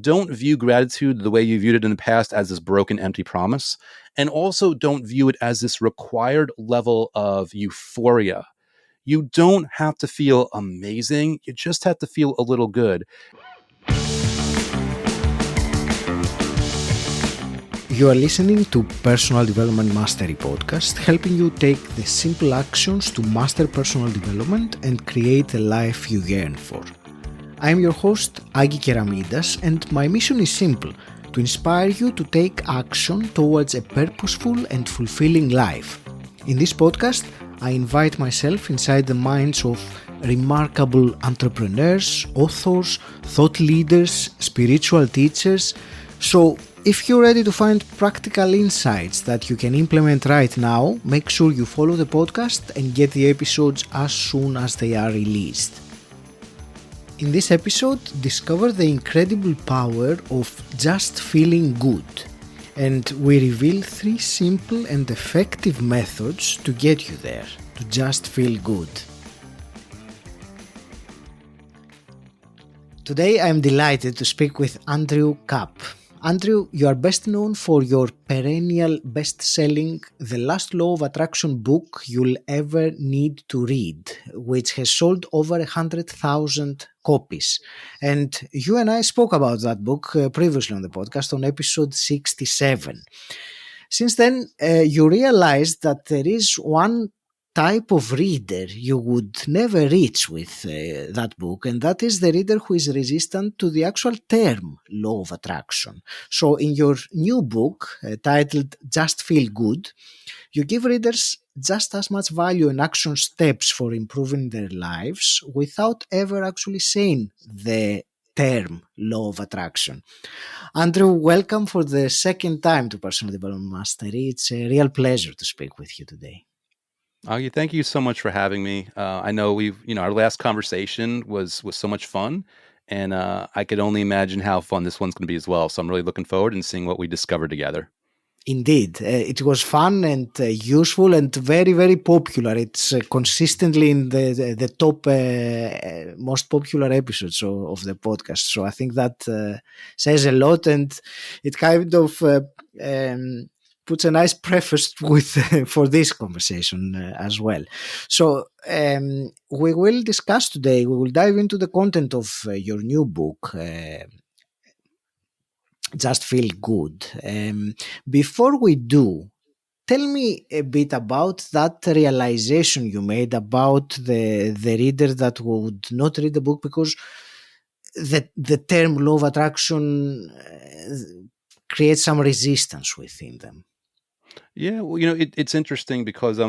don't view gratitude the way you viewed it in the past as this broken, empty promise. And also don't view it as this required level of euphoria. You don't have to feel amazing. You just have to feel a little good. You are listening to Personal Development Mastery Podcast, helping you take the simple actions to master personal development and create the life you yearn for. I am your host, Agi Keramidas, and my mission is simple: to inspire you to take action towards a purposeful and fulfilling life. In this podcast, I invite myself inside the minds of remarkable entrepreneurs, authors, thought leaders, spiritual teachers. So, if you're ready to find practical insights that you can implement right now, make sure you follow the podcast and get the episodes as soon as they are released. In this episode, discover the incredible power of just feeling good. And we reveal 3 simple and effective methods to get you there, to just feel good. Today I am delighted to speak with Andrew Kap. Andrew, you are best known for your perennial best-selling The Last Law of Attraction book you'll ever need to read, which has sold over 100,000 copies. And you and I spoke about that book previously on the podcast on episode 67. Since then, you realized that there is one type of reader you would never reach with that book, and that is the reader who is resistant to the actual term law of attraction. So in your new book titled Just Feel Good, you give readers just as much value and action steps for improving their lives without ever actually saying the term law of attraction. Andrew, welcome for the second time to Personal Development Mastery. It's a real pleasure to speak with you today. Augie, thank you so much for having me. I know our last conversation was so much fun, and I could only imagine how fun this one's going to be as well. So I'm really looking forward and seeing what we discover together. Indeed, it was fun and useful and very, very popular. It's consistently in the top most popular episodes of the podcast. So I think that says a lot, and it kind of puts a nice preface for this conversation as well. So we will discuss today, we will dive into the content of your new book, Just Feel Good. Before we do, tell me a bit about that realization you made about the reader that would not read the book because the term law of attraction creates some resistance within them. Yeah, well, it's interesting because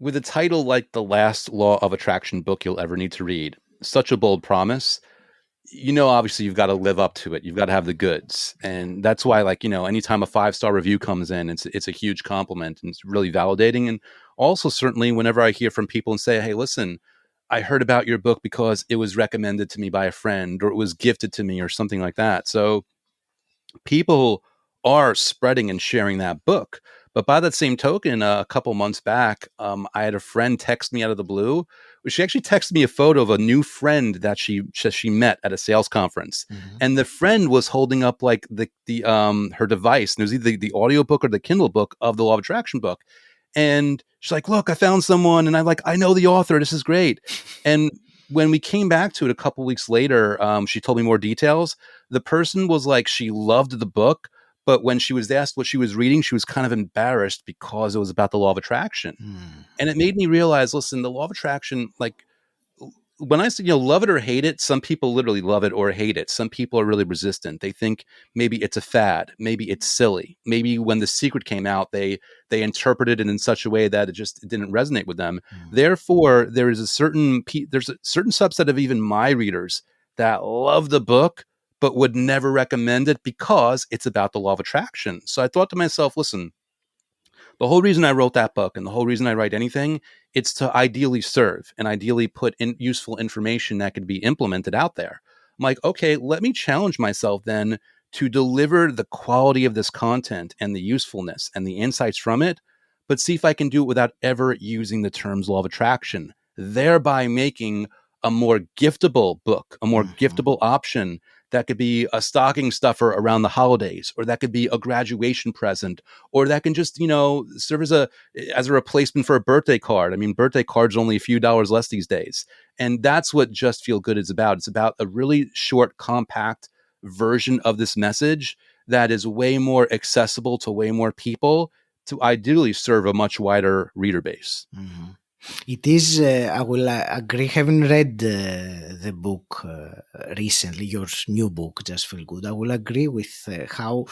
with a title like The Last Law of Attraction book you'll ever need to read, such a bold promise, obviously you've got to live up to it. You've got to have the goods. And that's why, anytime a 5-star review comes in, it's a huge compliment and it's really validating. And also certainly whenever I hear from people and say, hey, listen, I heard about your book because it was recommended to me by a friend or it was gifted to me or something like that. So people are spreading and sharing that book. But by that same token, a couple months back, I had a friend text me out of the blue. She actually texted me a photo of a new friend that she met at a sales conference. Mm-hmm. And the friend was holding up like the her device. And it was either the audio book or the Kindle book of the Law of Attraction book. And she's like, look, I found someone. And I'm like, I know the author. This is great. And when we came back to it a couple weeks later, she told me more details. The person was like, she loved the book. But when she was asked what she was reading, she was kind of embarrassed because it was about the law of attraction. And it made me realize, listen, the law of attraction, like when I say, love it or hate it, some people literally love it or hate it. Some people are really resistant. They think maybe it's a fad. Maybe it's silly. Maybe when The Secret came out, they interpreted it in such a way that it didn't resonate with them. Therefore, there's a certain subset of even my readers that love the book, but would never recommend it because it's about the law of attraction. So I thought to myself, listen, the whole reason I wrote that book and the whole reason I write anything, it's to ideally serve and ideally put in useful information that could be implemented out there. I'm like, okay, let me challenge myself then to deliver the quality of this content and the usefulness and the insights from it, but see if I can do it without ever using the terms law of attraction, thereby making a more giftable book, a more giftable option that could be a stocking stuffer around the holidays, or that could be a graduation present, or that can just, serve as a replacement for a birthday card. I mean, birthday cards are only a few dollars less these days. And that's what Just Feel Good is about. It's about a really short, compact version of this message that is way more accessible to way more people, to ideally serve a much wider reader base. Mhm. It is, I will agree, having read the book recently, your new book, Just Feel Good, I will agree with how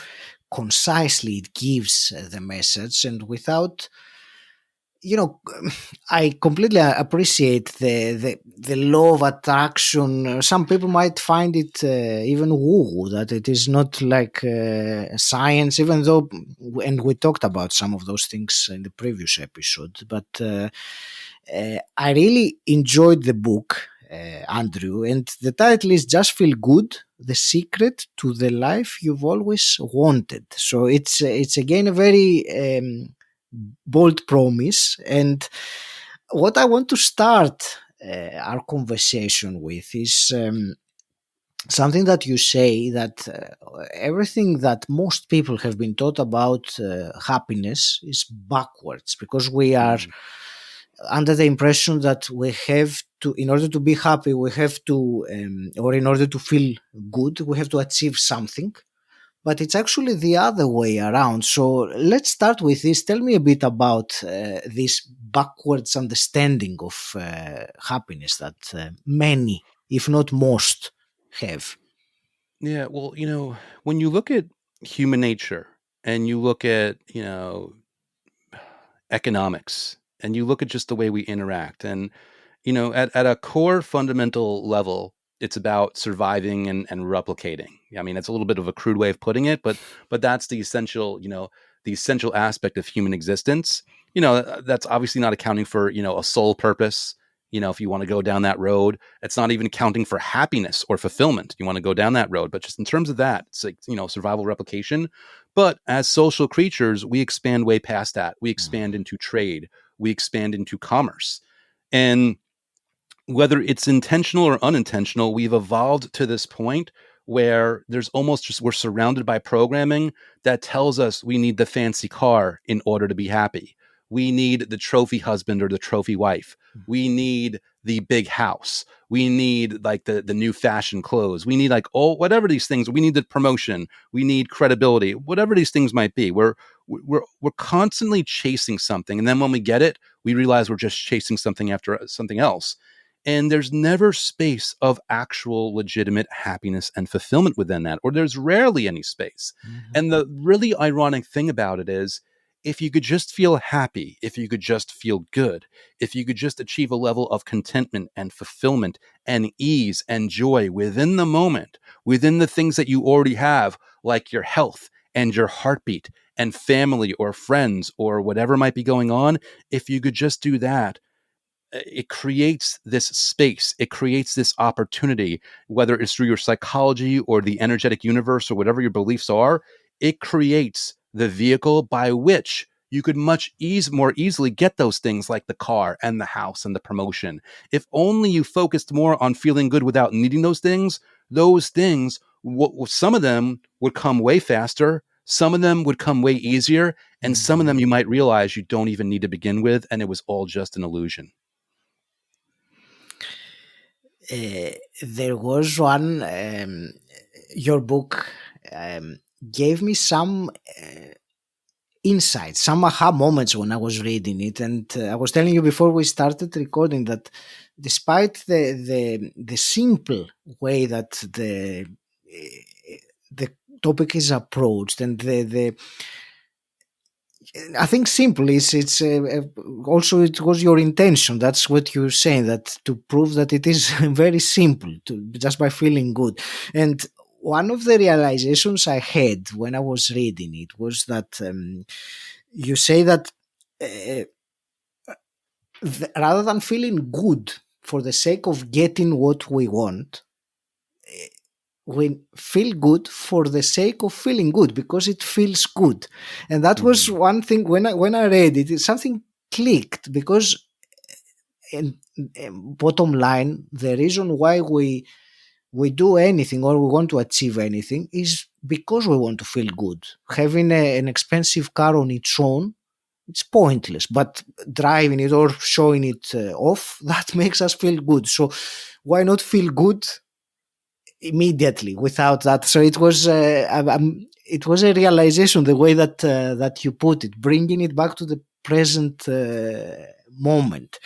concisely it gives the message, and without, I completely appreciate the law of attraction. Some people might find it even woo, that it is not like science, even though, and we talked about some of those things in the previous episode, but I really enjoyed the book, Andrew, and the title is Just Feel Good, the secret to the life you've always wanted. So it's again a very bold promise. And what I want to start our conversation with is something that you say, that everything that most people have been taught about happiness is backwards, because we are under the impression that we have to, in order to be happy, we have to, or in order to feel good, we have to achieve something. But it's actually the other way around. So let's start with this. Tell me a bit about this backwards understanding of happiness that many, if not most, have. Yeah, well, when you look at human nature and you look at, economics, and you look at just the way we interact, and at a core fundamental level, it's about surviving and replicating. I mean, it's a little bit of a crude way of putting it, but that's the essential aspect of human existence. That's obviously not accounting for, a sole purpose. If you want to go down that road, it's not even accounting for happiness or fulfillment. You want to go down that road, but just in terms of that, it's like, survival, replication. But as social creatures, we expand way past that. We expand into trade. We expand into commerce. And whether it's intentional or unintentional, we've evolved to this point where there's almost just, we're surrounded by programming that tells us we need the fancy car in order to be happy. We need the trophy husband or the trophy wife. We need the big house. We need like the new fashion clothes. We need like whatever these things. We need the promotion. We need credibility. Whatever these things might be. We're constantly chasing something, and then when we get it, we realize we're just chasing something after something else. And there's never space of actual legitimate happiness and fulfillment within that, or there's rarely any space. Mm-hmm. And the really ironic thing about it is, if you could just feel happy, if you could just feel good, if you could just achieve a level of contentment and fulfillment and ease and joy within the moment, within the things that you already have, like your health and your heartbeat and family or friends or whatever might be going on, if you could just do that, it creates this space. It creates this opportunity, whether it's through your psychology or the energetic universe or whatever your beliefs are. It creates the vehicle by which you could more easily get those things like the car and the house and the promotion. If only you focused more on feeling good without needing those things, some of them would come way faster. Some of them would come way easier. And some of them you might realize you don't even need to begin with. And it was all just an illusion. There was one, your book gave me some insights, some aha moments when I was reading it. And I was telling you before we started recording that despite the simple way that the topic is approached, and the I think simple is, it's also, it was your intention. That's what you're saying, that to prove that it is very simple, to just by feeling good. And one of the realizations I had when I was reading it was that you say that rather than feeling good for the sake of getting what we want, we feel good for the sake of feeling good, because it feels good. And that was one thing when I read it, something clicked, because in bottom line, the reason why we we do anything or we want to achieve anything is because we want to feel good. Having an expensive car on its own, it's pointless, but driving it or showing it off, that makes us feel good. So why not feel good immediately without that? So it was a realization, the way that you put it, bringing it back to the present moment.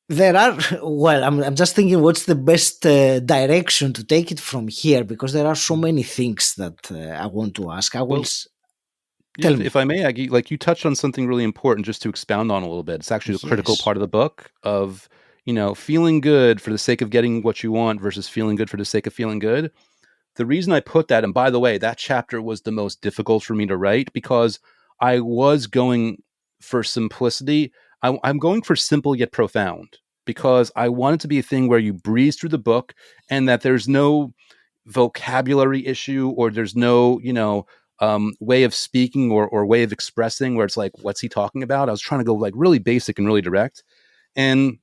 There are, well, I'm just thinking what's the best direction to take it from here, because there are so many things that I want to ask. Well, yeah, Tell me. if I may, Aggie, like you touched on something really important just to expound on a little bit. It's actually a critical Yes. part of the book of, feeling good for the sake of getting what you want versus feeling good for the sake of feeling good. The reason I put that, and by the way, that chapter was the most difficult for me to write because I was going for simplicity. I'm going for simple yet profound because I want it to be a thing where you breeze through the book and that there's no vocabulary issue or there's no, way of speaking or way of expressing where it's like, what's he talking about? I was trying to go like really basic and really direct. And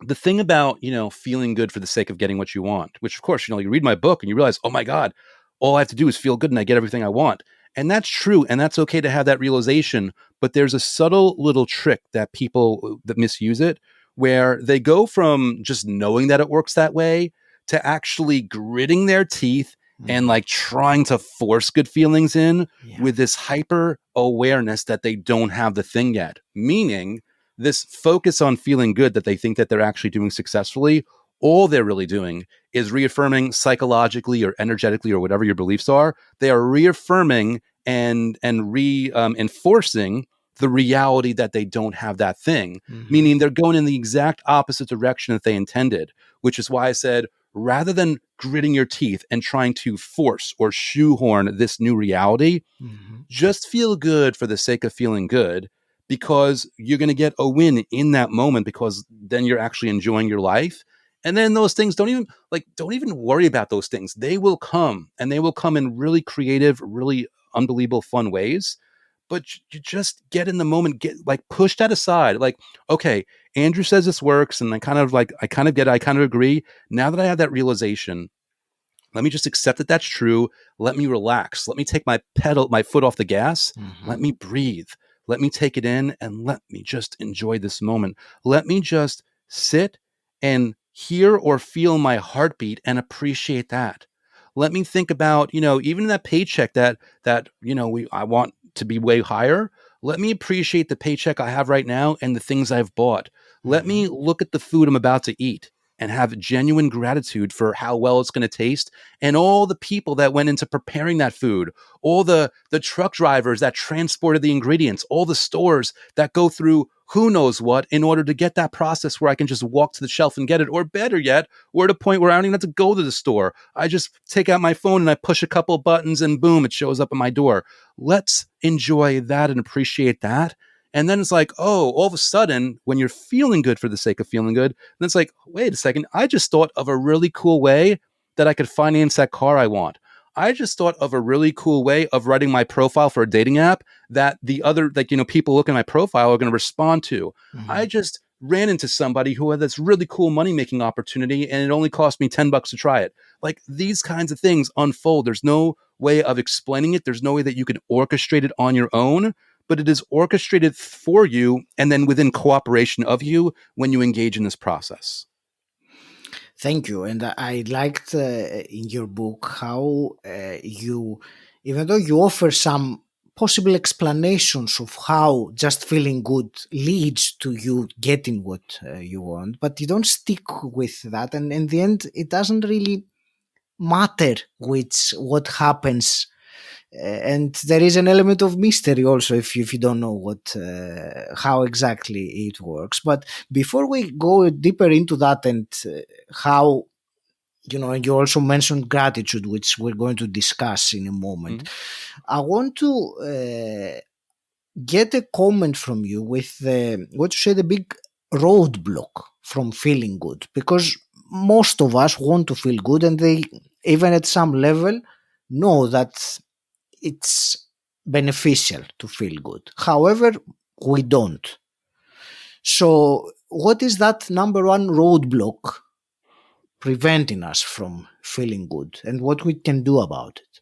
the thing about, feeling good for the sake of getting what you want, which of course, you read my book and you realize, oh my God, all I have to do is feel good and I get everything I want. And that's true. And that's okay to have that realization. But there's a subtle little trick that people that misuse it, where they go from just knowing that it works that way to actually gritting their teeth and Mhm. like trying to force good feelings in Yeah. with this hyper awareness that they don't have the thing yet. Meaning, this focus on feeling good that they think that they're actually doing successfully, all they're really doing is reaffirming psychologically or energetically or whatever your beliefs are. They are reaffirming and reinforcing the reality that they don't have that thing, Mhm. meaning they're going in the exact opposite direction that they intended, which is why I said, rather than gritting your teeth and trying to force or shoehorn this new reality, Mhm. just feel good for the sake of feeling good because you're going to get a win in that moment because then you're actually enjoying your life. And then those things don't even worry about those things. They will come and they will come in really creative, really unbelievable fun ways. But you just get in the moment, get like push that aside. Like, okay, Andrew says this works and I kind of get it. I kind of agree. Now that I have that realization, let me just accept that that's true. Let me relax. Let me take my foot off the gas. Let Mhm. me breathe. Let me take it in and let me just enjoy this moment. Let me just sit and hear or feel my heartbeat and appreciate that. Let me think about, even that paycheck I want to be way higher. Let me appreciate the paycheck I have right now and the things I've bought. Let Mhm. me look at the food I'm about to eat and have genuine gratitude for how well it's going to taste and all the people that went into preparing that food, all the truck drivers that transported the ingredients, all the stores that go through who knows what in order to get that process where I can just walk to the shelf and get it, or better yet, we're at a point where I don't even have to go to the store. I just take out my phone and I push a couple of buttons and boom, it shows up at my door. Let's enjoy that and appreciate that. And then it's like, oh, all of a sudden, when you're feeling good for the sake of feeling good, then it's like, wait a second, I just thought of a really cool way that I could finance that car I want. I just thought of a really cool way of writing my profile for a dating app that the other, like, people looking at my profile are going to respond to. I Mhm. just ran into somebody who had this really cool money making opportunity and it only cost me $10 to try it. Like these kinds of things unfold. There's no way of explaining it. There's no way that you can orchestrate it on your own, but it is orchestrated for you and then within cooperation of you when you engage in this process. Thank you. And I liked in your book how even though you offer some possible explanations of how just feeling good leads to you getting what you want, but you don't stick with that. And in the end, it doesn't really matter what happens. And there is an element of mystery also if you don't know what how exactly it works. But before we go deeper into that and how, you also mentioned gratitude, which we're going to discuss in a moment. Mhm. I want to get a comment from you with what you say, the big roadblock from feeling good, because most of us want to feel good and they, even at some level, know that it's beneficial to feel good. However, we don't. So what is that number one roadblock preventing us from feeling good, and what we can do about it?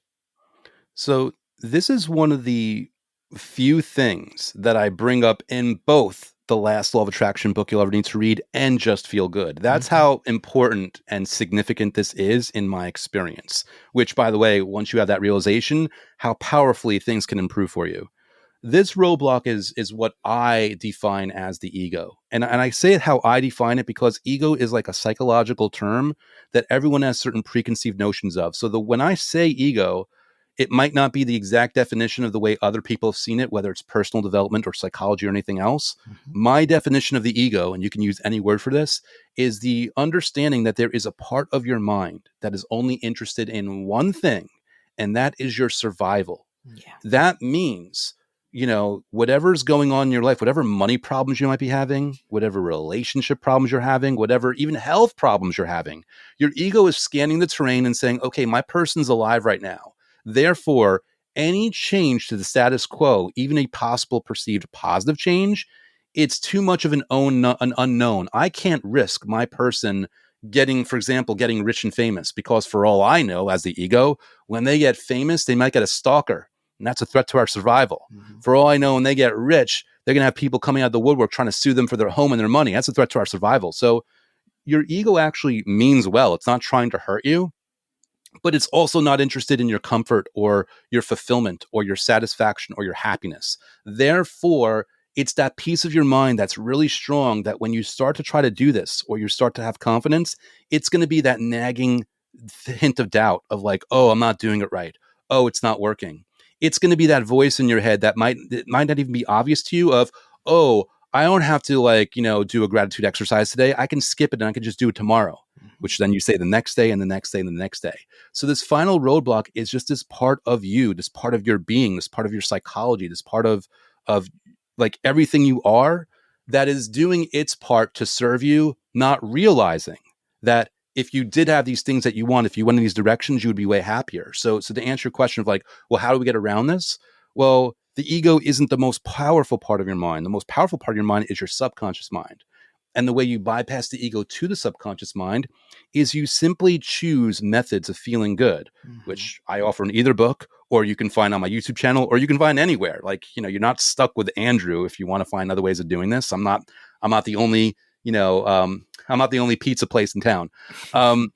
So this is one of the few things that I bring up in both the last law of attraction book you'll ever need to read and Just Feel Good. That's how important and significant this is in my experience, which, by the way, once you have that realization, how powerfully things can improve for you. This roadblock is what I define as the ego. And I say it how I define it because ego is like a psychological term that everyone has certain preconceived notions of. So when I say ego, it might not be the exact definition of the way other people have seen it, whether it's personal development or psychology or anything else. My definition of the ego, and you can use any word for this, is the understanding that there is a part of your mind that is only interested in one thing, and that is your survival. Yeah. That means, whatever's going on in your life, whatever money problems you might be having, whatever relationship problems you're having, whatever even health problems you're having, your ego is scanning the terrain and saying, okay, my person's alive right now. Therefore, any change to the status quo, even a possible perceived positive change, it's too much of an unknown. I can't risk my person getting, for example, getting rich and famous, because for all I know, as the ego, when they get famous, they might get a stalker, and that's a threat to our survival. For all I know, when they get rich, they're going to have people coming out of the woodwork trying to sue them for their home and their money. That's a threat to our survival. So your ego actually means well. It's not trying to hurt you, but it's also not interested in your comfort or your fulfillment or your satisfaction or your happiness. Therefore, it's that piece of your mind that's really strong that when you start to try to do this or you start to have confidence, it's going to be that nagging hint of doubt of like, oh, I'm not doing it right. Oh, it's not working. It's going to be that voice in your head that might not even be obvious to you of, oh, I don't have to do a gratitude exercise today. I can skip it and I can just do it tomorrow, which then you say the next day and the next day and the next day. So this final roadblock is just this part of you, this part of your being, this part of your psychology, this part of like everything you are that is doing its part to serve you, not realizing that if you did have these things that you want, if you went in these directions, you would be way happier. So to answer your question of like, well, how do we get around this? Well, the ego isn't the most powerful part of your mind. The most powerful part of your mind is your subconscious mind. And the way you bypass the ego to the subconscious mind is you simply choose methods of feeling good, which I offer in either book, or you can find on my YouTube channel, or you can find anywhere. Like, you're not stuck with Andrew if you want to find other ways of doing this. I'm not the only, I'm not the only pizza place in town. But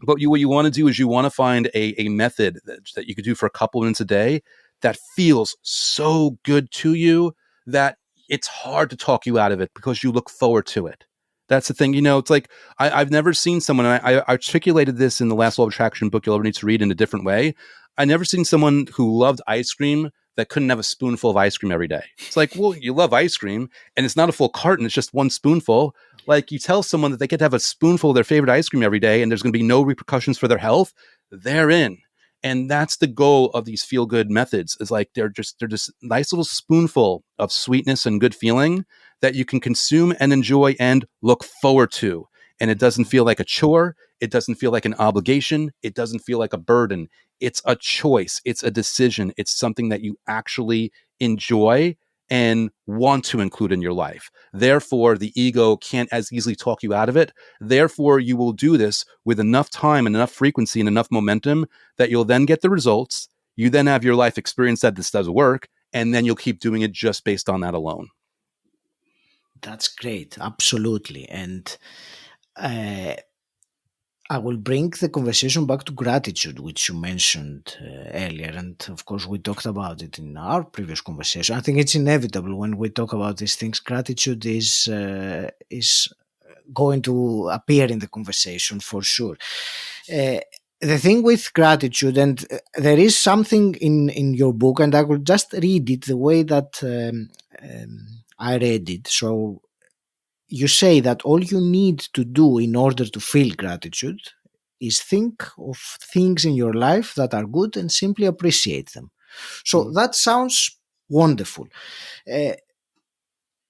what you want to do is you want to find a method that you could do for a couple minutes a day that feels so good to you that it's hard to talk you out of it because you look forward to it. That's the thing. It's like I've never seen someone, and I articulated this in the last law of attraction book you'll ever need to read in a different way. I never seen someone who loved ice cream that couldn't have a spoonful of ice cream every day. It's like, well, you love ice cream and it's not a full carton. It's just one spoonful. Like, you tell someone that they get to have a spoonful of their favorite ice cream every day and there's going to be no repercussions for their health, they're in. And that's the goal of these feel good methods, is like they're just nice little spoonful of sweetness and good feeling that you can consume and enjoy and look forward to. And it doesn't feel like a chore. It doesn't feel like an obligation. It doesn't feel like a burden. It's a choice. It's a decision. It's something that you actually enjoy and want to include in your life. Therefore, the ego can't as easily talk you out of it. Therefore, you will do this with enough time and enough frequency and enough momentum that you'll then get the results. You then have your life experience that this does work, and then you'll keep doing it just based on that alone. That's great. Absolutely. And I will bring the conversation back to gratitude, which you mentioned earlier. And of course, we talked about it in our previous conversation. I think it's inevitable when we talk about these things. Gratitude is going to appear in the conversation for sure. The thing with gratitude, and there is something in your book, and I will just read it the way that I read it. So you say that all you need to do in order to feel gratitude is think of things in your life that are good and simply appreciate them. So that sounds wonderful.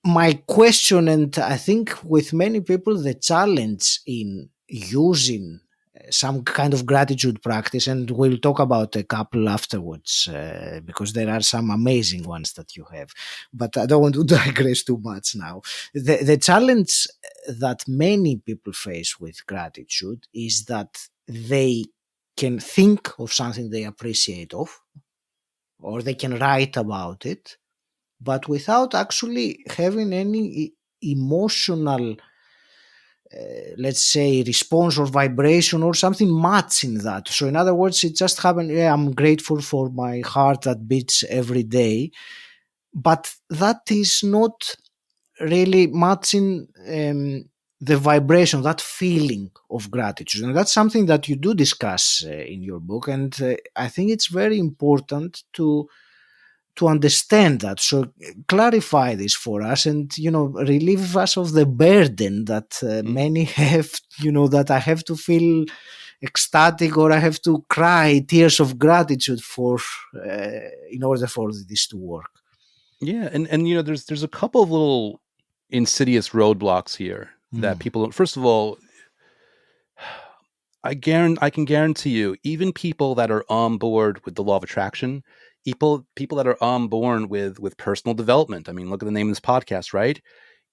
My question, and I think with many people, the challenge in using some kind of gratitude practice, and we'll talk about a couple afterwards because there are some amazing ones that you have. But I don't want to digress too much now. The challenge that many people face with gratitude is that they can think of something they appreciate of, or they can write about it, but without actually having any emotional, let's say, response or vibration or something matching that. So in other words, it just happened, yeah, I'm grateful for my heart that beats every day, but that is not really matching the vibration, that feeling of gratitude. And that's something that you do discuss in your book, and I think it's very important to understand that. So clarify this for us, and relieve us of the burden that Mm. many have, that I have to feel ecstatic or I have to cry tears of gratitude for in order for this to work. Yeah, and there's a couple of little insidious roadblocks here that Mm, people. First of all, I can guarantee you, even people that are on board with the law of attraction, people that are on board with personal development. I mean, look at the name of this podcast, right?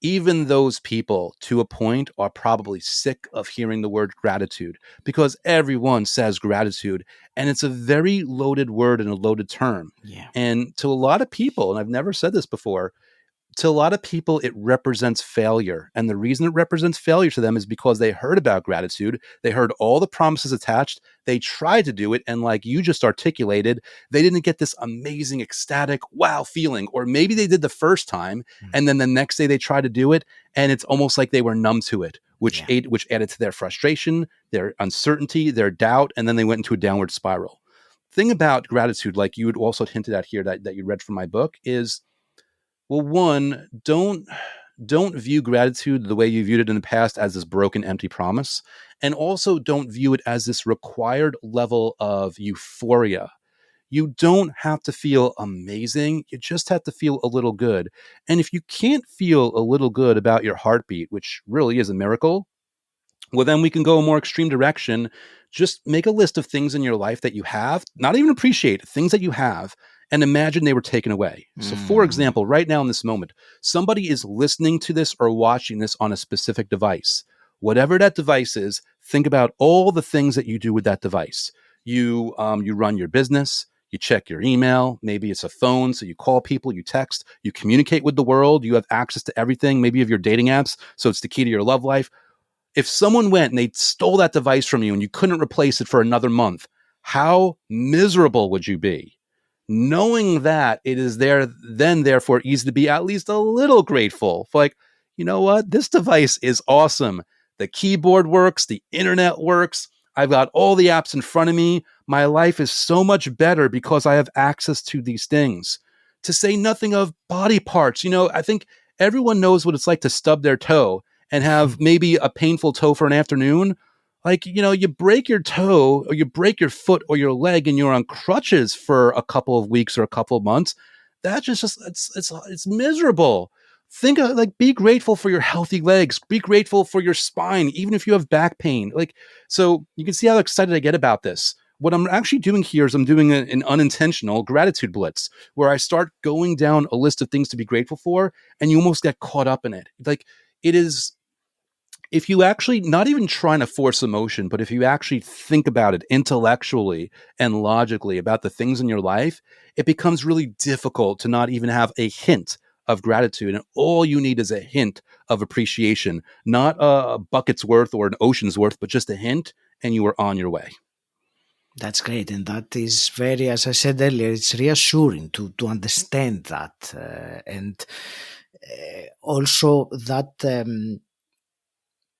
Even those people, to a point, are probably sick of hearing the word gratitude because everyone says gratitude, and it's a very loaded word and a loaded term. yeah. And to a lot of people, and I've never said this before, to a lot of people, it represents failure. And the reason it represents failure to them is because they heard about gratitude. They heard all the promises attached. They tried to do it. And like you just articulated, they didn't get this amazing, ecstatic, wow feeling. Or maybe they did the first time. Mm, And then the next day they try to do it. And it's almost like they were numb to it, yeah. which added to their frustration, their uncertainty, their doubt. And then they went into a downward spiral. Thing about gratitude, like you had also hinted at here that you read from my book, is well, one, don't view gratitude the way you viewed it in the past as this broken, empty promise. And also don't view it as this required level of euphoria. You don't have to feel amazing. You just have to feel a little good. And if you can't feel a little good about your heartbeat, which really is a miracle, well, then we can go a more extreme direction. Just make a list of things in your life that you have, not even appreciate things that you have, and imagine they were taken away. So, for Mm, example, right now in this moment, somebody is listening to this or watching this on a specific device. Whatever that device is, think about all the things that you do with that device. You run your business. You check your email. Maybe it's a phone, so you call people, you text, you communicate with the world. You have access to everything. Maybe you have your dating apps, so it's the key to your love life. If someone went and they stole that device from you and you couldn't replace it for another month, how miserable would you be? Knowing that it is there, then therefore easy to be at least a little grateful for, like, you know what? This device is awesome. The keyboard works, the internet works. I've got all the apps in front of me. My life is so much better because I have access to these things. To say nothing of body parts. I think everyone knows what it's like to stub their toe and have maybe a painful toe for an afternoon. Like, you break your toe or you break your foot or your leg and you're on crutches for a couple of weeks or a couple of months. That's just it's miserable. Think of, like, be grateful for your healthy legs, be grateful for your spine, even if you have back pain. Like, so you can see how excited I get about this. What I'm actually doing here is I'm doing an unintentional gratitude blitz where I start going down a list of things to be grateful for, and you almost get caught up in it. Like, it is, if you actually, not even trying to force emotion, but if you actually think about it intellectually and logically about the things in your life, it becomes really difficult to not even have a hint of gratitude. And all you need is a hint of appreciation, not a bucket's worth or an ocean's worth, but just a hint, and you are on your way. that's great, and that is very, as I said earlier, it's reassuring to understand that, and also that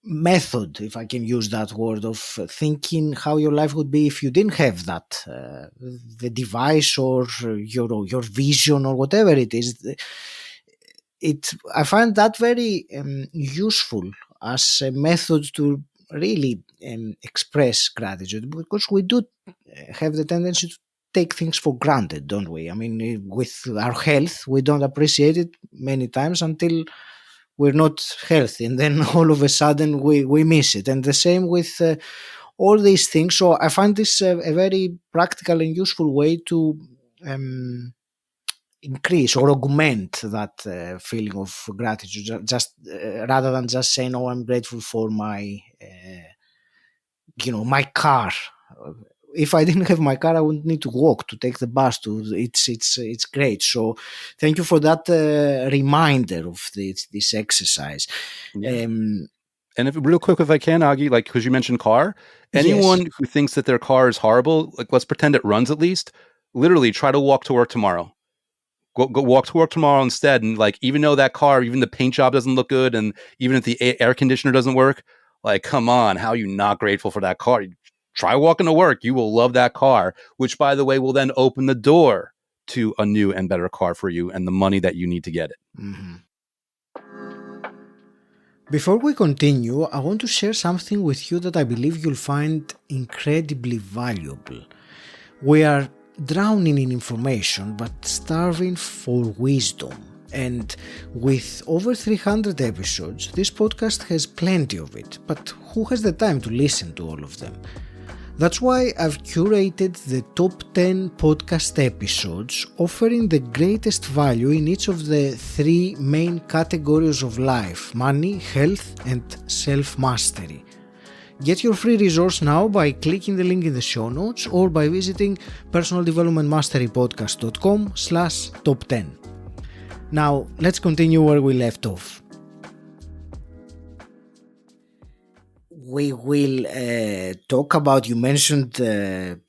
method, if I can use that word, of thinking how your life would be if you didn't have that, the device or your vision or whatever it is. I find that very useful as a method to really express gratitude, because we do have the tendency to take things for granted, don't we? I mean, with our health, we don't appreciate it many times until we're not healthy, and then all of a sudden we miss it. And the same with all these things. So I find this a very practical and useful way to increase or augment that feeling of gratitude, just rather than just saying, "Oh, I'm grateful for my car." If I didn't have my car, I wouldn't need to walk to take the bus. It's great. So, thank you for that reminder of this exercise. Yeah. Um, And if real quick, if I can, Augie, like, because you mentioned car, yes. anyone who thinks that their car is horrible, like, let's pretend it runs at least. Literally, try to walk to work tomorrow. Go walk to work tomorrow instead. And like, even though that car, even the paint job doesn't look good, and even if the air conditioner doesn't work, like, come on, how are you not grateful for that car? Try walking to work. You will love that car, which, by the way, will then open the door to a new and better car for you and the money that you need to get it. Mm-hmm. Before we continue, I want to share something with you that I believe you'll find incredibly valuable. We are drowning in information but starving for wisdom. And with over 300 episodes, this podcast has plenty of it. But who has the time to listen to all of them? That's why I've curated the top 10 podcast episodes offering the greatest value in each of the three main categories of life: money, health, and self-mastery. Get your free resource now by clicking the link in the show notes or by visiting personaldevelopmentmasterypodcast.com/top10. Now, let's continue where we left off. We will talk about, you mentioned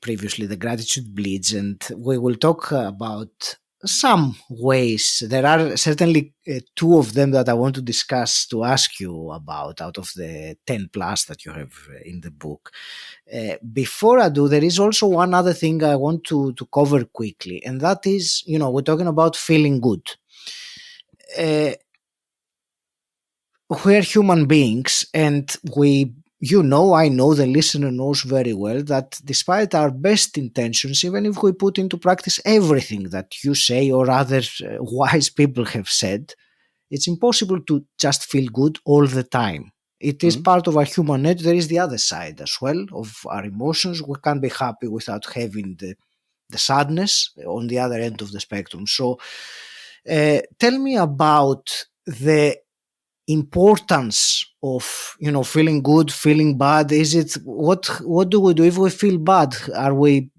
previously the gratitude blitz, and we will talk about some ways. There are certainly two of them that I want to discuss, to ask you about, out of the 10 plus that you have in the book. Before I do, there is also one other thing I want to cover quickly, and that is, we're talking about feeling good. We're human beings, and I know the listener knows very well that despite our best intentions, even if we put into practice everything that you say or other wise people have said, it's impossible to just feel good all the time. It is part of our human nature. There is the other side as well of our emotions. We can't be happy without having the sadness on the other end of the spectrum. So tell me about the importance of feeling good, feeling bad. Is it what do we do if we feel bad? Are we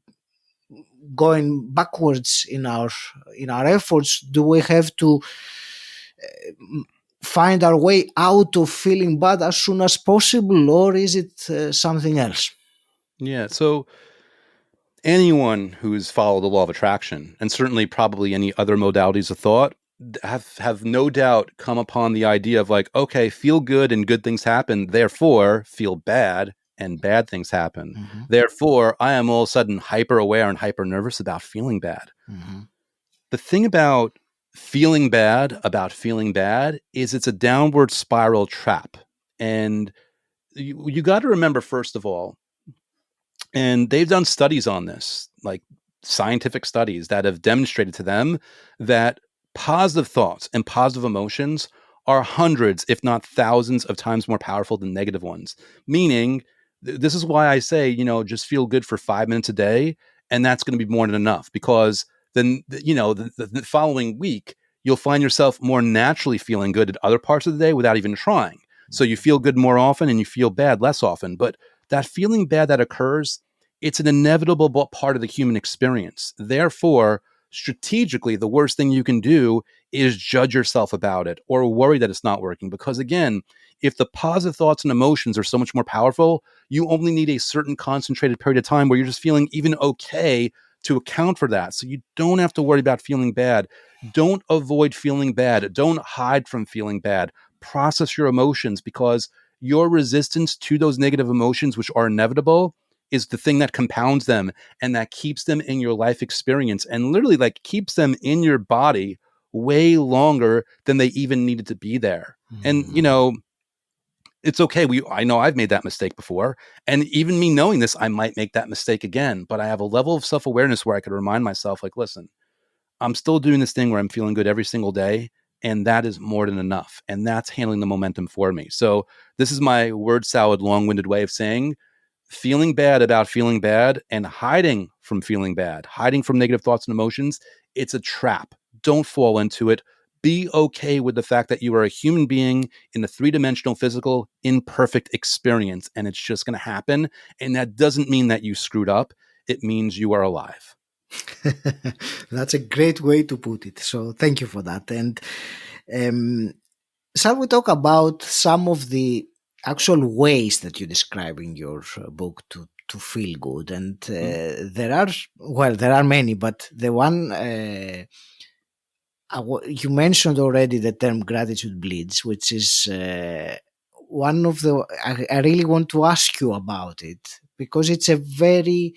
going backwards in our efforts? Do we have to find our way out of feeling bad as soon as possible, or is it something else? Yeah. So anyone who's followed the law of attraction, and certainly probably any other modalities of thought, have no doubt come upon the idea of like, okay, feel good and good things happen, therefore feel bad and bad things happen. Mm-hmm. Therefore, I am all of a sudden hyper aware and hyper nervous about feeling bad. Mm-hmm. The thing about feeling bad is it's a downward spiral trap. And you got to remember, first of all, and they've done studies on this, like scientific studies that have demonstrated to them that positive thoughts and positive emotions are hundreds, if not thousands of times more powerful than negative ones. Meaning, this is why I say, just feel good for 5 minutes a day, and that's going to be more than enough, because then, the following week, you'll find yourself more naturally feeling good at other parts of the day without even trying. So you feel good more often and you feel bad less often. But that feeling bad that occurs, it's an inevitable part of the human experience. Therefore, strategically, the worst thing you can do is judge yourself about it or worry that it's not working. Because again, if the positive thoughts and emotions are so much more powerful, you only need a certain concentrated period of time where you're just feeling even okay to account for that. So you don't have to worry about feeling bad. Don't avoid feeling bad. Don't hide from feeling bad. Process your emotions, because your resistance to those negative emotions, which are inevitable, is the thing that compounds them and that keeps them in your life experience and literally like keeps them in your body way longer than they even needed to be there. Mm-hmm. And, it's okay. I know I've made that mistake before. And even me knowing this, I might make that mistake again. But I have a level of self-awareness where I could remind myself, like, listen, I'm still doing this thing where I'm feeling good every single day. And that is more than enough. And that's handling the momentum for me. So this is my word salad, long-winded way of saying, feeling bad about feeling bad and hiding from feeling bad, hiding from negative thoughts and emotions, it's a trap. Don't fall into it. Be okay with the fact that you are a human being in a three-dimensional, physical, imperfect experience, and it's just going to happen. And that doesn't mean that you screwed up. It means you are alive. That's a great way to put it. So thank you for that. And shall we talk about some of the actual ways that you describe in your book to feel good? And there are many, but the one you mentioned already, the term gratitude blitz, which is one of the I really want to ask you about it, because it's a very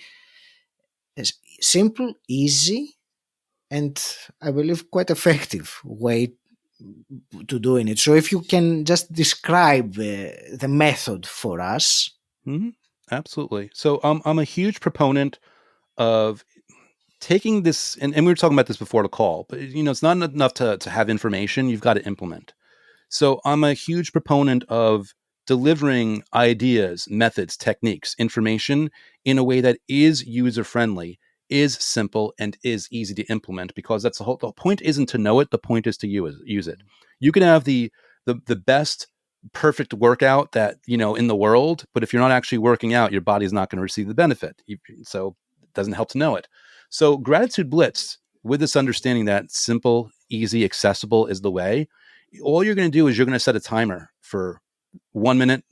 simple, easy, and I believe quite effective way to doing it. So if you can just describe the method for us. Mm-hmm. Absolutely. So I'm a huge proponent of taking this, and we were talking about this before the call, but it's not enough to have information. You've got to implement. So I'm a huge proponent of delivering ideas, methods, techniques, information in a way that is user friendly, is simple, and is easy to implement, because that's the point isn't to know it. The point is to use it. You can have the best perfect workout that in the world, but if you're not actually working out, your body's not going to receive the benefit. So it doesn't help to know it. So Gratitude Blitz, with this understanding that simple, easy, accessible is the way, all you're going to do is you're going to set a timer for 1 minute,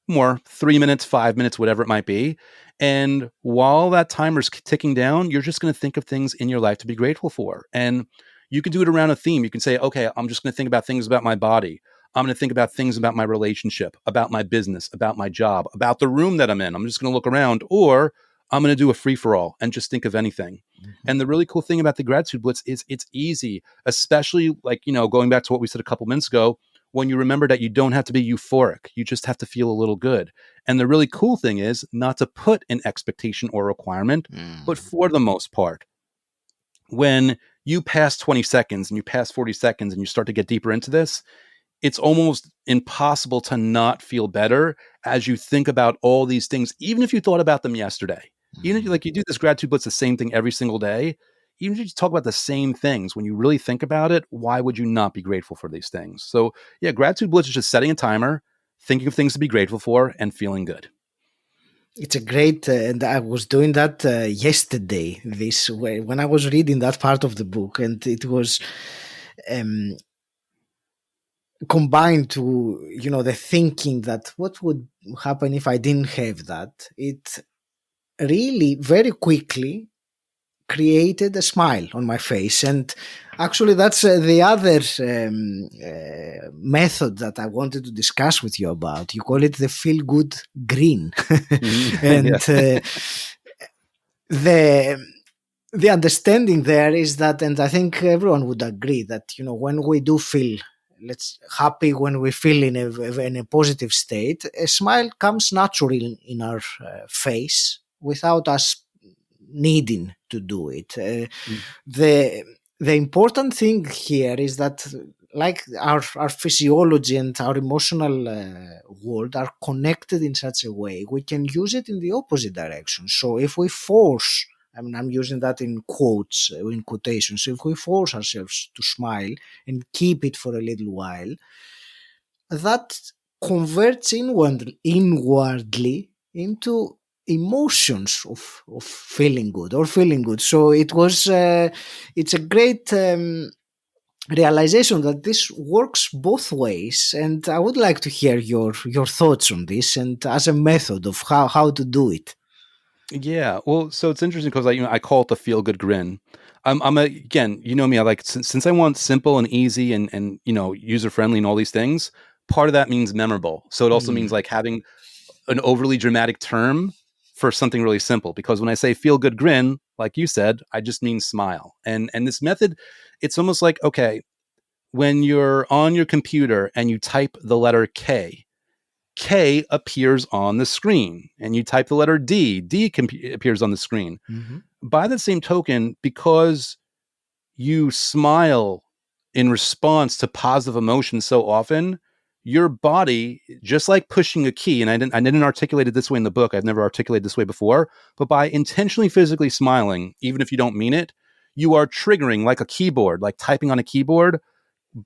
more, 3 minutes, 5 minutes, whatever it might be. And while that timer's ticking down, you're just going to think of things in your life to be grateful for. And you can do it around a theme. You can say, okay, I'm just going to think about things about my body. I'm going to think about things about my relationship, about my business, about my job, about the room that I'm in. I'm just going to look around, or I'm going to do a free for all and just think of anything. Mm-hmm. And the really cool thing about the Gratitude Blitz is it's easy, especially going back to what we said a couple minutes ago, when you remember that you don't have to be euphoric. You just have to feel a little good. And the really cool thing is not to put an expectation or requirement, but for the most part, when you pass 20 seconds and you pass 40 seconds and you start to get deeper into this, it's almost impossible to not feel better as you think about all these things, even if you thought about them yesterday. Even if you do this Gratitude Blitz, the same thing every single day, even if you talk about the same things, when you really think about it, why would you not be grateful for these things? So yeah, Gratitude Blitz is just setting a timer, thinking of things to be grateful for, and feeling good. It's a great, and I was doing that yesterday, this way, when I was reading that part of the book, and it was combined to, the thinking that what would happen if I didn't have that. It really very quickly created a smile on my face. And actually that's the other method that I wanted to discuss with you about. You call it the feel good grin. And the understanding there is that, and I think everyone would agree that, when we do feel happy, when we feel in a positive state, a smile comes naturally in our face without us needing to do it. The important thing here is that, like our physiology and our emotional world are connected in such a way, we can use it in the opposite direction. So if we force, I'm using that in quotes, in quotations, if we force ourselves to smile and keep it for a little while, that converts inwardly into emotions of feeling good or feeling good. So it's a great realization that this works both ways, and I would like to hear your thoughts on this, and as a method of how to do it. Yeah, well, so it's interesting because I call it the feel good grin. Again, me. I since I want simple and easy and user friendly and all these things. Part of that means memorable. So it also means having an overly dramatic term for something really simple. Because when I say feel good grin, like you said, I just mean smile. And this method, it's almost like, okay, when you're on your computer and you type the letter K appears on the screen, and you type the letter D appears on the screen. Mm-hmm. By the same token, because you smile in response to positive emotions so often, your body, just like pushing a key, and I didn't articulate it this way in the book. I've never articulated this way before, but by intentionally physically smiling, even if you don't mean it, you are triggering, like a keyboard, like typing on a keyboard,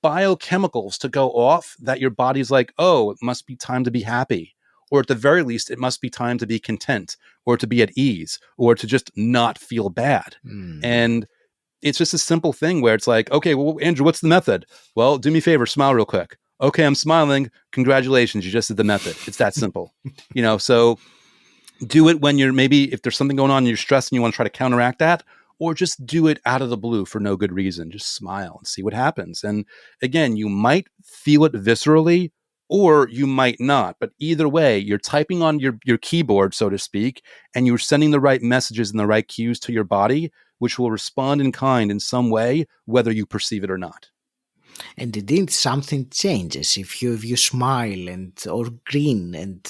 biochemicals to go off that your body's like, oh, it must be time to be happy. Or at the very least, it must be time to be content or to be at ease or to just not feel bad. And it's just a simple thing where it's like, okay, well, Andrew, what's the method? Well, do me a favor, smile real quick. Okay, I'm smiling. Congratulations, you just did the method. It's that simple. So do it when you're, maybe if there's something going on and you're stressed and you want to try to counteract that, or just do it out of the blue for no good reason. Just smile and see what happens. And again, you might feel it viscerally or you might not. But either way, you're typing on your keyboard, so to speak, and you're sending the right messages and the right cues to your body, which will respond in kind in some way, whether you perceive it or not. And indeed, something changes if you smile and or grin and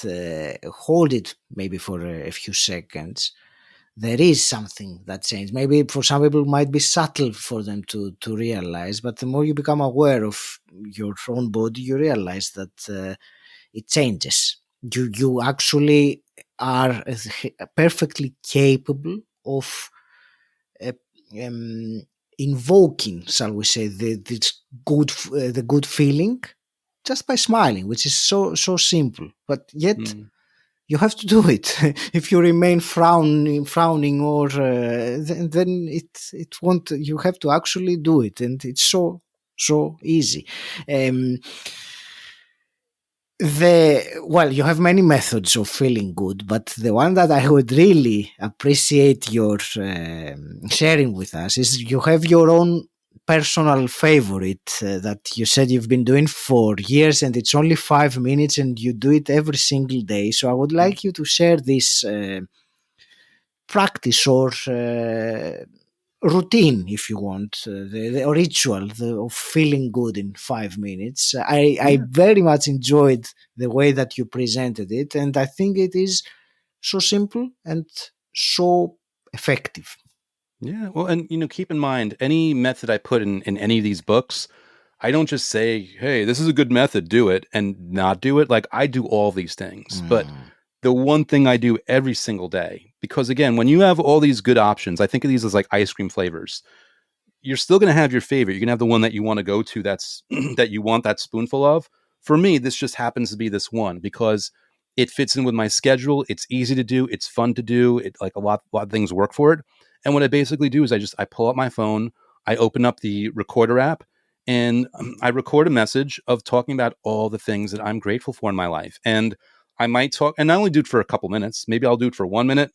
hold it maybe for a few seconds. There is something that changes. Maybe for some people it might be subtle for them to realize, but the more you become aware of your own body, you realize that it changes. You actually are perfectly capable of uh, um, invoking, shall we say, the good feeling just by smiling, which is so simple, but yet you have to do it. If you remain frowning, or then it won't. You have to actually do it, and it's so easy. Um, you have many methods of feeling good, but the one that I would really appreciate your sharing with us is you have your own personal favorite that you said you've been doing for years, and it's only 5 minutes and you do it every single day. So I would like you to share this practice or routine, if you want, the ritual of feeling good in 5 minutes. I very much enjoyed the way that you presented it, and I think it is so simple and so effective. Yeah. Well, and keep in mind, any method I put in any of these books, I don't just say, hey, this is a good method, do it, and not do it. Like, I do all these things. But the one thing I do every single day, because again, when you have all these good options, I think of these as like ice cream flavors. You're still going to have your favorite. You're going to have the one that you want to go to, that's that you want that spoonful of. For me, this just happens to be this one because it fits in with my schedule. It's easy to do. It's fun to do. It, like, a lot of things work for it. And what I basically do is I pull up my phone, I open up the recorder app, and I record a message of talking about all the things that I'm grateful for in my life. And I might talk, and I only do it for a couple minutes. Maybe I'll do it for 1 minute,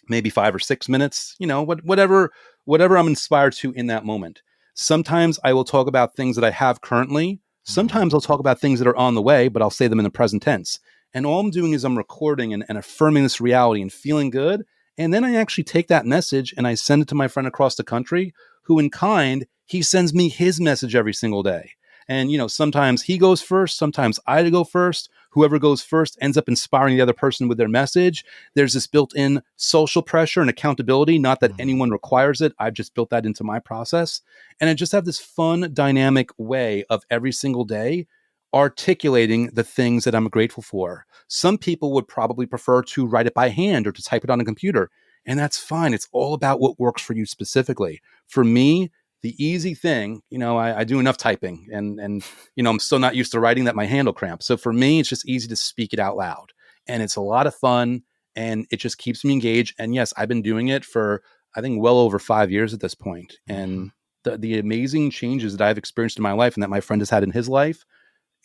maybe 5 or 6 minutes, whatever I'm inspired to in that moment. Sometimes I will talk about things that I have currently. Sometimes I'll talk about things that are on the way, but I'll say them in the present tense. And all I'm doing is I'm recording and affirming this reality and feeling good. And then I actually take that message and I send it to my friend across the country, who in kind, he sends me his message every single day. And, sometimes he goes first, sometimes I go first. Whoever goes first ends up inspiring the other person with their message. There's this built-in social pressure and accountability, not that anyone requires it. I've just built that into my process. And I just have this fun, dynamic way of every single day articulating the things that I'm grateful for. Some people would probably prefer to write it by hand or to type it on a computer. And that's fine. It's all about what works for you specifically. For me, the easy thing, I do enough typing and I'm still not used to writing that my hand will cramp. So for me, it's just easy to speak it out loud, and it's a lot of fun, and it just keeps me engaged. And yes, I've been doing it for, I think, well over 5 years at this point. And the amazing changes that I've experienced in my life and that my friend has had in his life,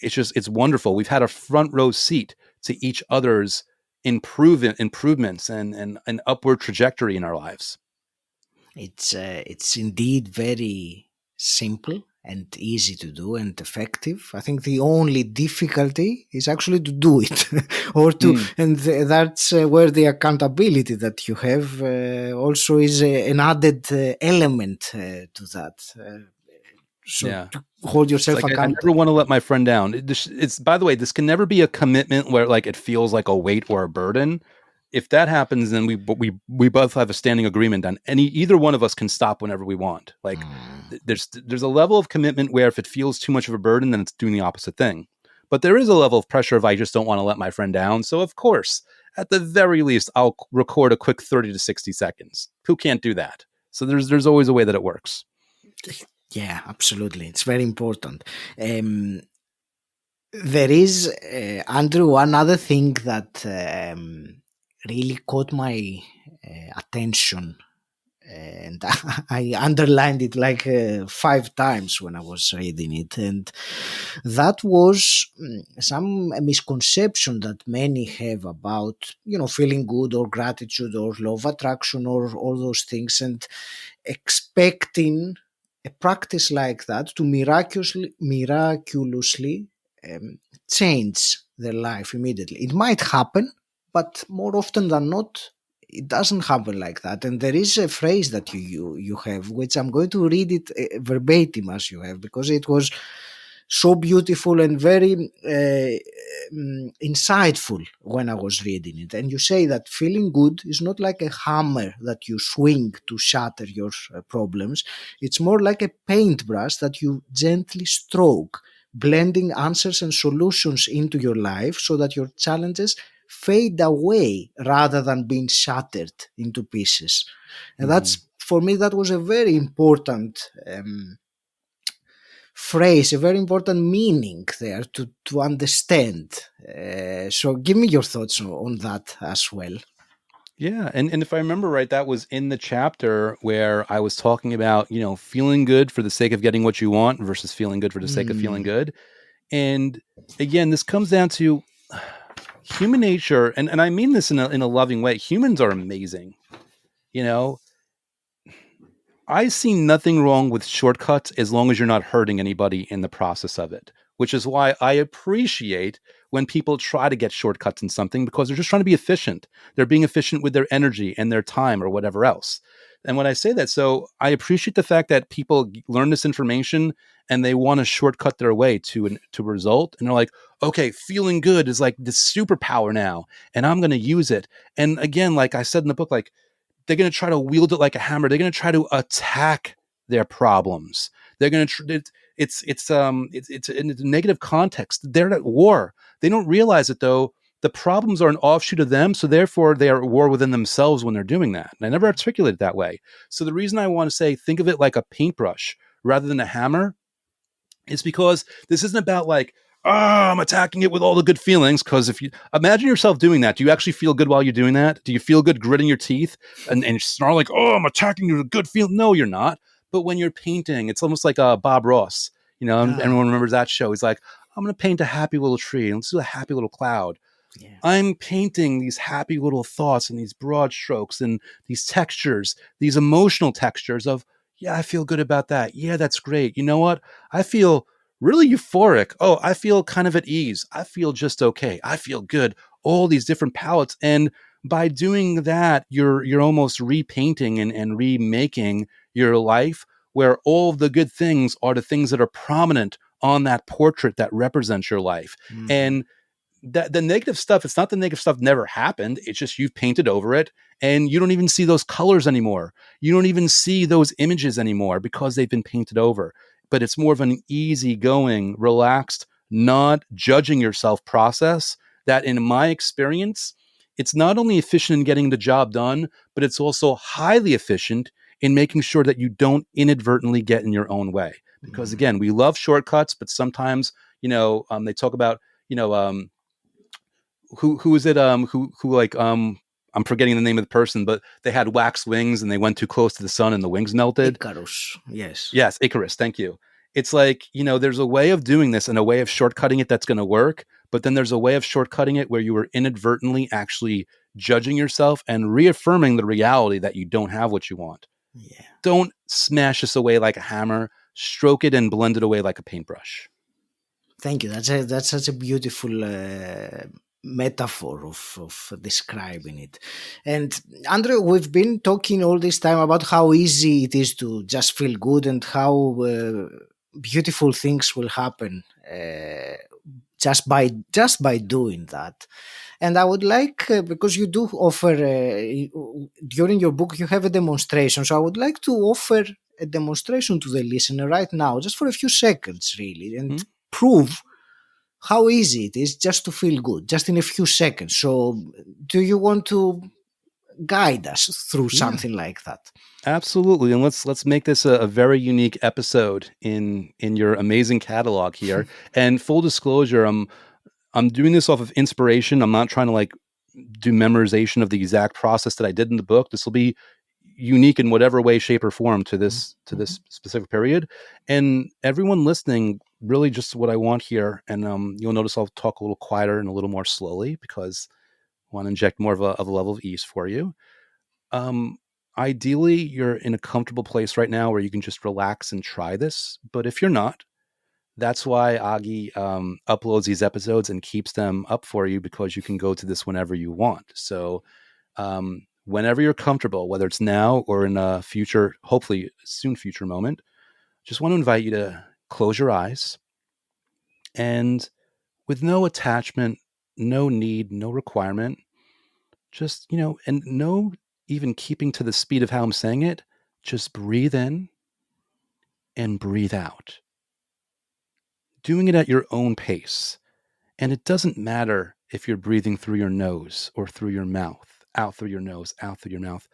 it's wonderful. We've had a front row seat to each other's improvements and an upward trajectory in our lives. It's indeed very simple and easy to do and effective. I think the only difficulty is actually to do it, and that's where the accountability that you have also is an added element to that. To hold yourself accountable. I never want to let my friend down. It's, by the way, this can never be a commitment where like it feels like a weight or a burden. If that happens, then we both have a standing agreement on either one of us can stop whenever we want. Like there's a level of commitment where if it feels too much of a burden, then it's doing the opposite thing. But there is a level of pressure if I just don't want to let my friend down. So, of course, at the very least, I'll record a quick 30 to 60 seconds. Who can't do that? So there's always a way that it works. Yeah, absolutely. It's very important. There is, Andrew, one other thing that really caught my attention, and I underlined it like 5 times when I was reading it, and that was some misconception that many have about, feeling good or gratitude or law of attraction or all those things, and expecting a practice like that to miraculously change their life immediately. It might happen, but more often than not, it doesn't happen like that. And there is a phrase that you have, which I'm going to read it verbatim as you have, because it was so beautiful and very insightful when I was reading it. And you say that feeling good is not like a hammer that you swing to shatter your problems. It's more like a paintbrush that you gently stroke, blending answers and solutions into your life so that your challenges fade away rather than being shattered into pieces. And Mm-hmm. that's, for me, that was a very important phrase, a very important meaning there to understand. So give me your thoughts on that as well. Yeah, and if I remember right, that was in the chapter where I was talking about, feeling good for the sake of getting what you want versus feeling good for the sake of feeling good. And again, this comes down to human nature, and I mean this in a loving way. Humans are amazing. You know, I see nothing wrong with shortcuts as long as you're not hurting anybody in the process of it, which is why I appreciate when people try to get shortcuts in something because they're just trying to be efficient. They're being efficient with their energy and their time or whatever else. And when I say that, so I appreciate the fact that people learn this information and they want to shortcut their way to a result. And they're like, okay, feeling good is like this superpower now, and I'm going to use it. And again, like I said in the book, like they're going to try to wield it like a hammer. They're going to try to attack their problems. They're going to it's in a negative context. They're at war. They don't realize it though. The problems are an offshoot of them, so therefore they are at war within themselves when they're doing that. And I never articulate it that way. So the reason I want to say think of it like a paintbrush rather than a hammer is because this isn't about like, oh, I'm attacking it with all the good feelings. Because if you imagine yourself doing that, do you actually feel good while you're doing that? Do you feel good gritting your teeth and snarl like, oh, I'm attacking you with a good feeling? No, you're not. But when you're painting, it's almost like Bob Ross. Ah, Everyone remembers that show. He's like, I'm going to paint a happy little tree and let's do a happy little cloud. yeah. I'm painting these happy little thoughts and these broad strokes and these textures, these emotional textures of, yeah, I feel good about that. Yeah, that's great. You know what? I feel really euphoric. Oh, I feel kind of at ease. I feel just okay. I feel good. All these different palettes. And by doing that, you're almost repainting and remaking your life where all of the good things are the things that are prominent on that portrait that represents your life. Mhm. And the negative stuff, it's not the negative stuff never happened. It's just you've painted over it and you don't even see those colors anymore. You don't even see those images anymore because they've been painted over. But it's more of an easygoing, relaxed, not judging yourself process that, in my experience, it's not only efficient in getting the job done, but it's also highly efficient in making sure that you don't inadvertently get in your own way. Because Mhm. again, we love shortcuts, but sometimes, they talk about, you know, who is it who like I'm forgetting the name of the person, but they had wax wings and they went too close to the sun and the wings melted. Icarus, yes. Yes, Icarus, thank you. It's like, there's a way of doing this and a way of shortcutting it that's going to work, but then there's a way of shortcutting it where you are inadvertently actually judging yourself and reaffirming the reality that you don't have what you want. Yeah. Don't smash this away like a hammer, stroke it and blend it away like a paintbrush. Thank you. That's such a beautiful metaphor of describing it. And Andrew, we've been talking all this time about how easy it is to just feel good and how beautiful things will happen just by doing that. And I would like, because you do offer during your book, you have a demonstration. So I would like to offer a demonstration to the listener right now, just for a few seconds, really, and Hmm? prove how easy it is just to feel good, just in a few seconds. So, do you want to guide us through Yeah, something like that? absolutely. And let's make this a very unique episode in your amazing catalog here. And full disclosure, I'm doing this off of inspiration. I'm not trying to like do memorization of the exact process that I did in the book. This will be unique in whatever way, shape, or form to Mm-hmm. this specific period. And everyone listening, really, just what I want here. And you'll notice I'll talk a little quieter and a little more slowly because I want to inject more of a level of ease for you. Um, Ideally, you're in a comfortable place right now where you can just relax and try this. But if you're not, that's why Agi uploads these episodes and keeps them up for you because you can go to this whenever you want. So, whenever you're comfortable, whether it's now or in a future, hopefully soon future moment, just want to invite you to close your eyes and with no attachment, no need, no requirement, just, and no even keeping to the speed of how I'm saying it, just breathe in and breathe out, doing it at your own pace. And it doesn't matter if you're breathing through your nose or through your mouth, out through your nose, out through your mouth.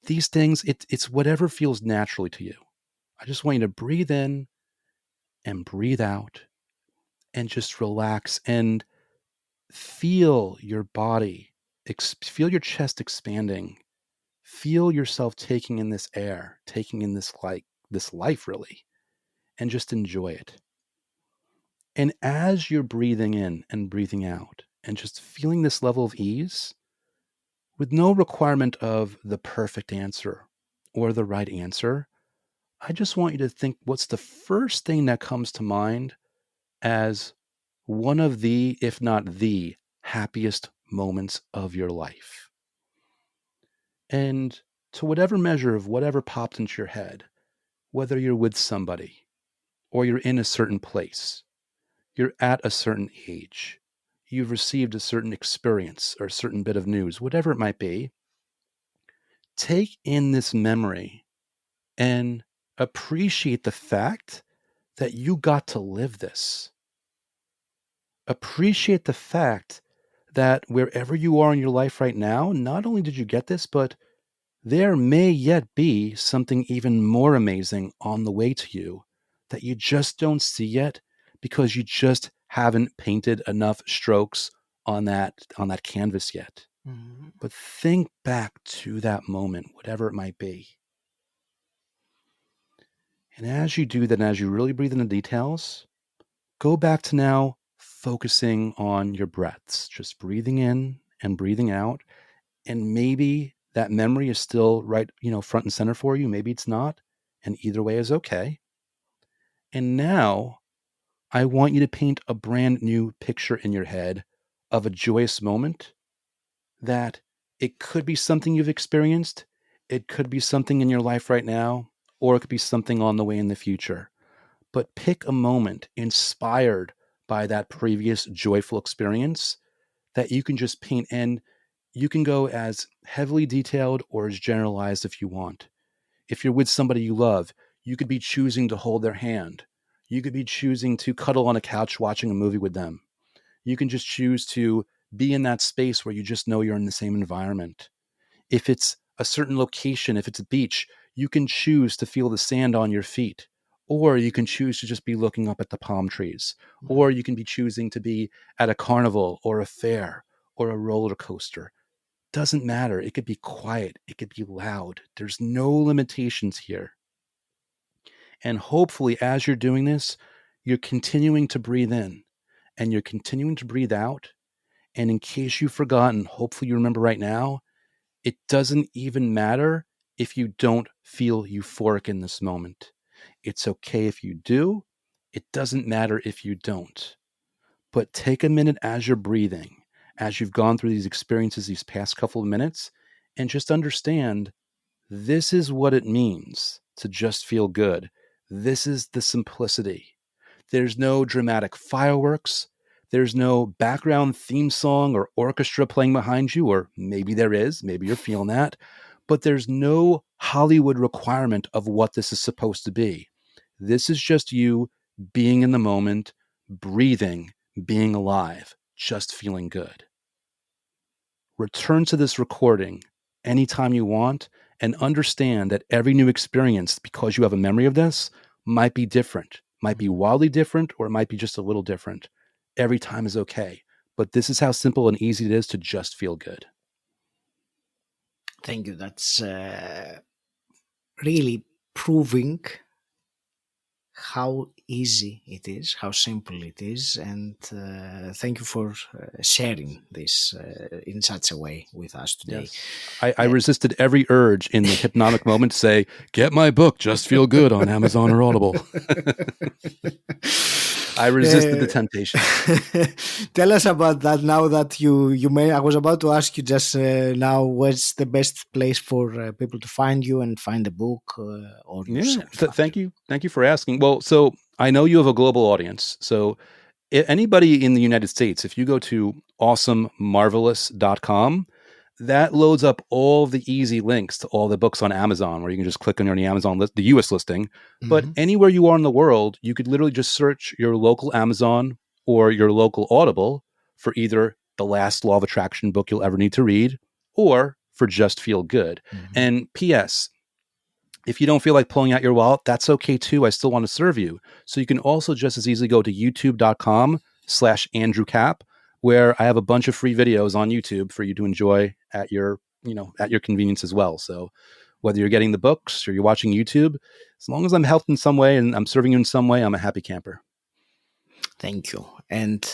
These things, it's whatever feels naturally to you. I just want you to breathe in and breathe out and just relax and feel your body, feel your chest expanding, feel yourself taking in this air, taking in this life really, and just enjoy it. And as you're breathing in and breathing out and just feeling this level of ease, with no requirement of the perfect answer or the right answer, I just want you to think what's the first thing that comes to mind as one of the, if not the, happiest moments of your life. And to whatever measure of whatever popped into your head, whether you're with somebody or you're in a certain place, you're at a certain age, you've received a certain experience or a certain bit of news, whatever it might be, take in this memory and appreciate the fact that you got to live this. Appreciate the fact that wherever you are in your life right now, not only did you get this, but there may yet be something even more amazing on the way to you that you just don't see yet because you just haven't painted enough strokes on that canvas yet. Mhm. But think back to that moment, whatever it might be. And as you do that, and as you really breathe in the details, go back to now focusing on your breaths, just breathing in and breathing out. And maybe that memory is still right, front and center for you. Maybe it's not. And either way is okay. And now I want you to paint a brand new picture in your head of a joyous moment that it could be something you've experienced. It could be something in your life right now, or it could be something on the way in the future. But pick a moment inspired by that previous joyful experience that you can just paint. And you can go as heavily detailed or as generalized if you want. If you're with somebody you love, you could be choosing to hold their hand. You could be choosing to cuddle on a couch watching a movie with them. You can just choose to be in that space where you just know you're in the same environment. If it's a certain location, if it's a beach, you can choose to feel the sand on your feet. Or you can choose to just be looking up at the palm trees. Or you can be choosing to be at a carnival or a fair or a roller coaster. Doesn't matter. It could be quiet. It could be loud. There's no limitations here. And hopefully, as you're doing this, you're continuing to breathe in and you're continuing to breathe out. And in case you've forgotten, hopefully you remember right now, it doesn't even matter if you don't feel euphoric in this moment. It's okay if you do. It doesn't matter if you don't. But take a minute as you're breathing, as you've gone through these experiences these past couple of minutes, and just understand this is what it means to just feel good. This is the simplicity. There's no dramatic fireworks. There's no background theme song or orchestra playing behind you, or maybe there is. Maybe you're feeling that. But there's no Hollywood requirement of what this is supposed to be. This is just you being in the moment, breathing, being alive, just feeling good. Return to this recording anytime you want and understand that every new experience, because you have a memory of this, might be different, might be wildly different, or it might be just a little different. Every time is okay. But this is how simple and easy it is to just feel good. Thank you. That's really proving how easy it is, how simple it is, and thank you for sharing this in such a way with us today. Yes. I resisted every urge in the hypnotic moment to say, get my book, Just Feel Good, on Amazon or Audible. I resisted the temptation. Tell us about that now that you may. I was about to ask you just now, what's the best place for people to find you and find the book or yourself? Thank you for asking. Well, so I know you have a global audience. So anybody in the United States, if you go to awesomemarvelous.com, that loads up all the easy links to all the books on Amazon, where you can just click on the Amazon list, the US listing. Mm-hmm. But anywhere you are in the world, you could literally just search your local Amazon or your local Audible for either the last law of attraction book you'll ever need to read or for Just Feel Good. Mm-hmm. And P.S., if you don't feel like pulling out your wallet, that's okay too. I still want to serve you. So you can also just as easily go to youtube.com/Andrew Kap, where I have a bunch of free videos on YouTube for you to enjoy at your convenience as well. So whether you're getting the books or you're watching YouTube, as long as I'm helped in some way and I'm serving you in some way, I'm a happy camper. Thank you. And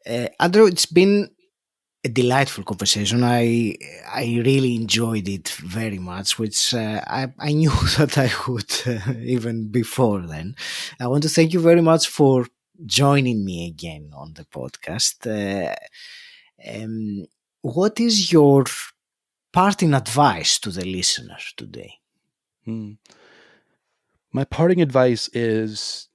Andrew, it's been a delightful conversation. I really enjoyed it very much, which I knew that I would even before then. I want to thank you very much for joining me again on the podcast. What is your parting advice to the listeners today? My parting advice is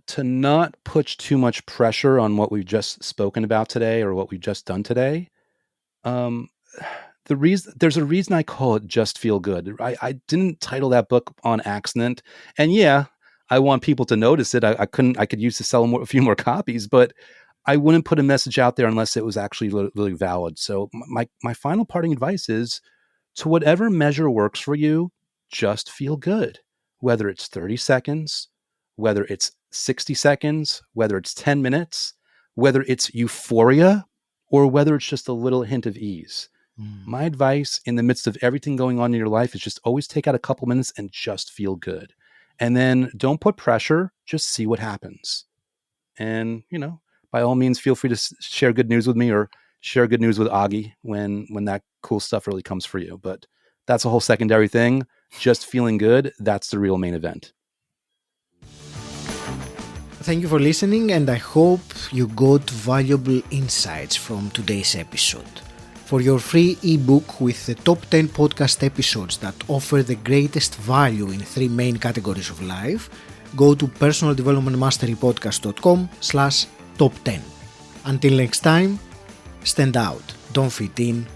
to not put too much pressure on what we've just spoken about today or what we've just done today. There's a reason I call it Just Feel Good. I didn't title that book on accident. And yeah, I want people to notice it. I could use to sell a few more copies, but I wouldn't put a message out there unless it was actually really valid. So my final parting advice is, to whatever measure works for you, just feel good. Whether it's 30 seconds, whether it's 60 seconds, whether it's 10 minutes, whether it's euphoria, or whether it's just a little hint of ease. My advice in the midst of everything going on in your life is just always take out a couple minutes and just feel good. And then don't put pressure, just see what happens. And, by all means, feel free to share good news with me or share good news with Augie when that cool stuff really comes for you. But that's a whole secondary thing. Just feeling good, that's the real main event. Thank you for listening, and I hope you got valuable insights from today's episode. For your free ebook with the top 10 podcast episodes that offer the greatest value in 3 main categories of life, go to personaldevelopmentmasterypodcast.com/top10. Until next time, stand out, don't fit in,